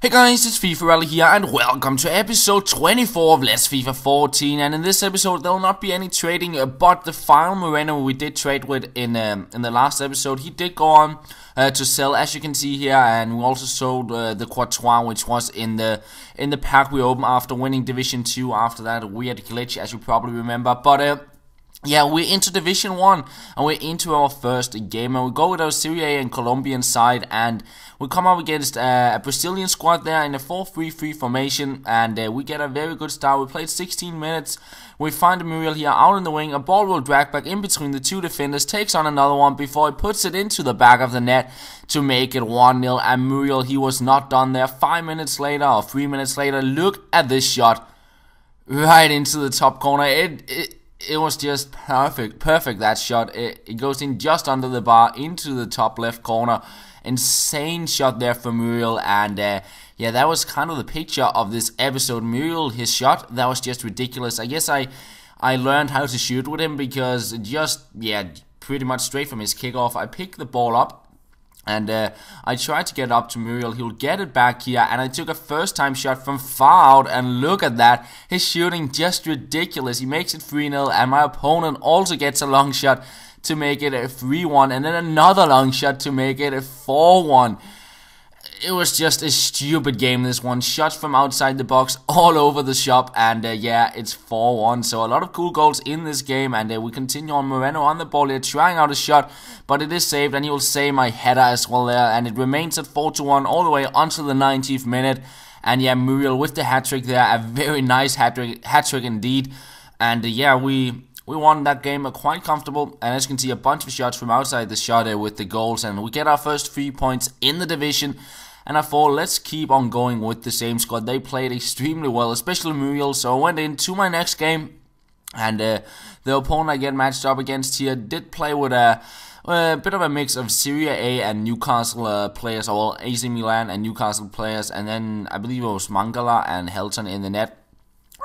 Hey guys, it's FifaRalle here and welcome to episode 24 of Let's FIFA 14. And in this episode there will not be any trading, but the final Muriel we did trade with in the last episode, he did go on to sell, as you can see here, and we also sold the Courtois, which was in the pack we opened after winning Division 2 after that weird glitch, as you probably remember. But yeah, we're into Division 1, and we're into our first game, and we go with our Serie A and Colombian side, and we come up against a Brazilian squad there in a 4-3-3 formation, and we get a very good start. We played 16 minutes, we find Muriel here out in the wing, a ball will drag back in between the two defenders, takes on another one before he puts it into the back of the net to make it 1-0, and Muriel, he was not done there. 5 minutes later, or 3 minutes later, look at this shot, right into the top corner. It was just perfect that shot. It goes in just under the bar into the top left corner. Insane shot there for Muriel, and yeah, that was kind of the picture of this episode. Muriel, his shot, that was just ridiculous. I guess I learned how to shoot with him because pretty much straight from his kickoff, I picked the ball up. And I tried to get up to Muriel. He'll get it back here, and I took a first time shot from far out, and look at that. His shooting just ridiculous. He makes it 3-0, and my opponent also gets a long shot to make it a 3-1, and then another long shot to make it a 4-1. It was just a stupid game, this one. Shots from outside the box all over the shop, and yeah, it's 4-1. So a lot of cool goals in this game, and we continue on. Moreno on the ball here, trying out a shot, but it is saved, and he will save my header as well there, and it remains at 4-1 all the way until the 90th minute. And yeah, Muriel with the hat-trick there, a very nice hat-trick indeed. And yeah, we won that game quite comfortable, and as you can see, a bunch of shots from outside the shot with the goals, and we get our first 3 points in the division. And I thought, let's keep on going with the same squad. They played extremely well, especially Muriel. So I went into my next game, and the opponent I get matched up against here did play with a bit of a mix of Serie A and Newcastle players, or AC Milan and Newcastle players, and then I believe it was Mangala and Helton in the net.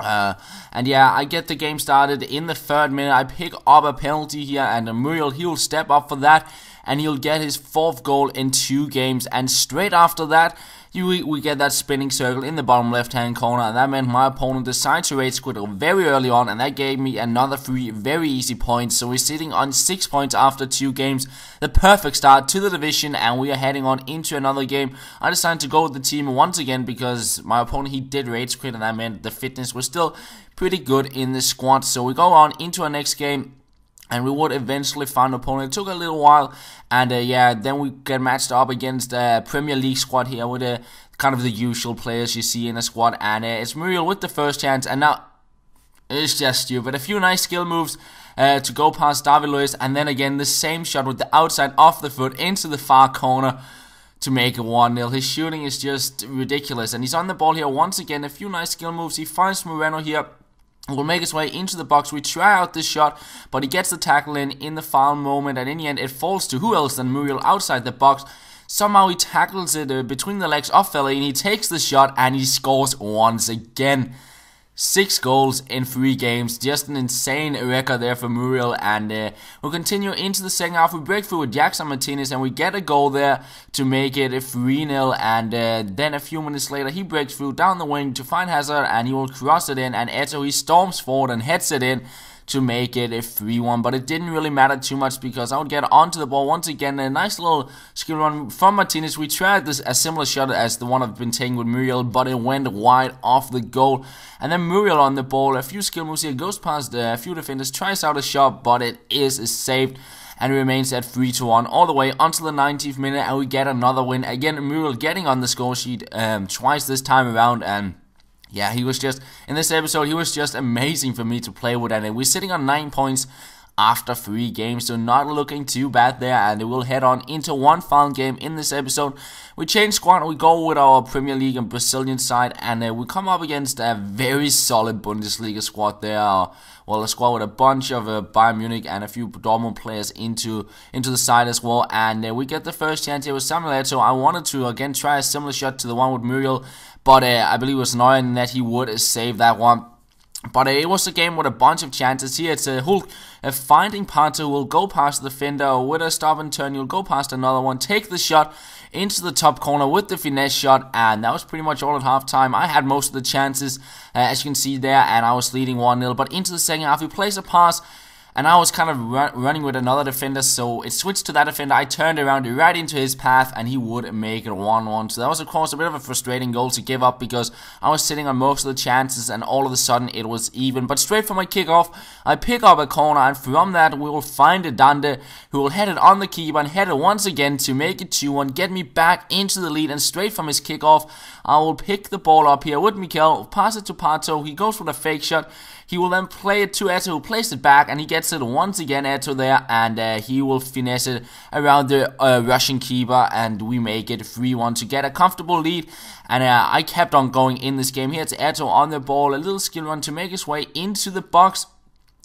And yeah, I get the game started in the 3rd minute. I pick up a penalty here, and Muriel, he will step up for that, and he'll get his 4th goal in 2 games. And straight after that, we get that spinning circle in the bottom left hand corner, and that meant my opponent decided to rage quit very early on, and that gave me another 3 very easy points. So we're sitting on 6 points after 2 games, the perfect start to the division, and we are heading on into another game. I decided to go with the team once again because my opponent, he did rage quit, and that meant the fitness was still pretty good in the squad. So we go on into our next game, and we would eventually find an opponent. It took a little while, and yeah, then we get matched up against a Premier League squad here with kind of the usual players you see in a squad, and it's Muriel with the first chance, and now it's just stupid. A few nice skill moves to go past David Luiz, and then again the same shot with the outside off the foot into the far corner to make it 1-0. His shooting is just ridiculous, and he's on the ball here once again. A few nice skill moves. He finds Moreno here. Will make his way into the box. We try out this shot, but he gets the tackle in the foul moment, and in the end it falls to who else than Muriel outside the box. Somehow he tackles it between the legs of Fellaini, and he takes the shot, and he scores once again. 6 goals in 3 games, just an insane record there for Muriel. And we'll continue into the second half. We break through with Jackson Martinez, and we get a goal there to make it a 3-0. And then a few minutes later, he breaks through down the wing to find Hazard, and he will cross it in, and Eto, he storms forward and heads it in to make it a 3-1, but it didn't really matter too much because I would get onto the ball once again. A nice little skill run from Martinez. We tried a similar shot as the one I've been taking with Muriel, but it went wide off the goal. And then Muriel on the ball, a few skill moves here, goes past a few defenders, tries out a shot, but it is saved, and remains at 3-1 all the way until the 90th minute, and we get another win. Again, Muriel getting on the score sheet twice this time around, and yeah, he was just, in this episode, he was just amazing for me to play with, and we're sitting on 9 points after 3 games, so not looking too bad there, and we'll head on into one final game in this episode. We change squad, and we go with our Premier League and Brazilian side, and we come up against a very solid Bundesliga squad there. Well, a squad with a bunch of Bayern Munich and a few Dortmund players into the side as well, and we get the first chance here with Samuel Eto'o. I wanted to again try a similar shot to the one with Muriel, but I believe it was annoying that he would save that one. But it was a game with a bunch of chances here. It's Hulk finding Pato, who will go past the defender with a stop and turn. He'll go past another one, take the shot into the top corner with the finesse shot, and that was pretty much all at halftime. I had most of the chances, as you can see there, and I was leading 1-0, but into the second half, he plays a pass, and I was kind of running with another defender, so it switched to that defender. I turned around right into his path, and he would make it 1-1. So that was, of course, a bit of a frustrating goal to give up, because I was sitting on most of the chances, and all of a sudden it was even. But straight from my kickoff, I pick up a corner, and from that we will find a Dante, who will head it on the keeper and head it once again to make it 2-1, get me back into the lead, and straight from his kickoff, I will pick the ball up here with Muriel, pass it to Pato. He goes for the fake shot. He will then play it to Eto, who plays it back, and he gets it once again, Eto there, and he will finesse it around the Russian keeper, and we make it 3-1 to get a comfortable lead. And I kept on going in this game. Here it's Eto on the ball, a little skill run to make his way into the box.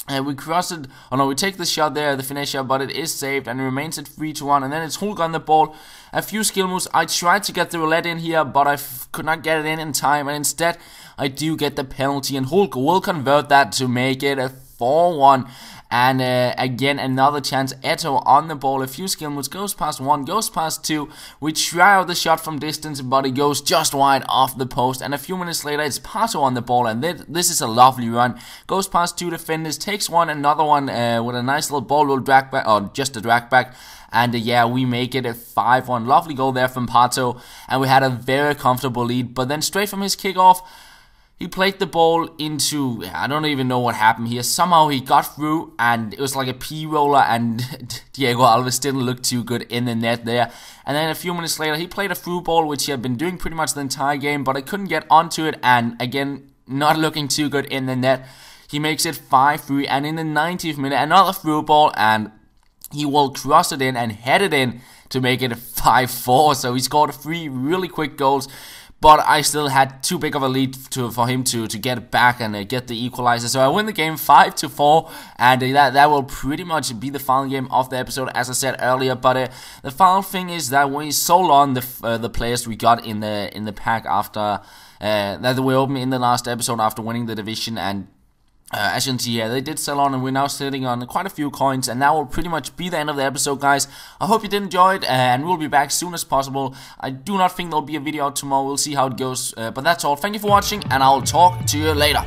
And we cross it, oh no, we take the shot there, the finesse shot, but it is saved, and it remains at 3-1, and then it's Hulk on the ball, a few skill moves. I tried to get the roulette in here, but I could not get it in time, and instead, I do get the penalty, and Hulk will convert that to make it a 4-1, and again, another chance. Eto on the ball, a few skill moves, goes past 1, goes past 2, we try out the shot from distance, but it goes just wide off the post, and a few minutes later, it's Pato on the ball, and this is a lovely run, goes past 2 defenders, takes one, another one with a nice little ball roll drag back, or just a drag back, and yeah, we make it a 5-1, lovely goal there from Pato, and we had a very comfortable lead, but then straight from his kickoff, he played the ball into, I don't even know what happened here. Somehow he got through, and it was like a P-roller, and Diego Alves didn't look too good in the net there. And then a few minutes later, he played a through ball, which he had been doing pretty much the entire game, but I couldn't get onto it, and again, not looking too good in the net. He makes it 5-3, and in the 90th minute, another through ball, and he will cross it in and head it in to make it a 5-4. So he scored 3 really quick goals. But I still had too big of a lead for him to get it back and get the equalizer. So I win the game 5-4, and that will pretty much be the final game of the episode, as I said earlier. But the final thing is that we sold on the players we got in the pack after that we opened in the last episode after winning the division, and as you can see here, they did sell on, and we're now sitting on quite a few coins, and that will pretty much be the end of the episode, guys. I hope you did enjoy it, and we'll be back as soon as possible. I do not think there'll be a video out tomorrow. We'll see how it goes, but that's all. Thank you for watching, and I'll talk to you later.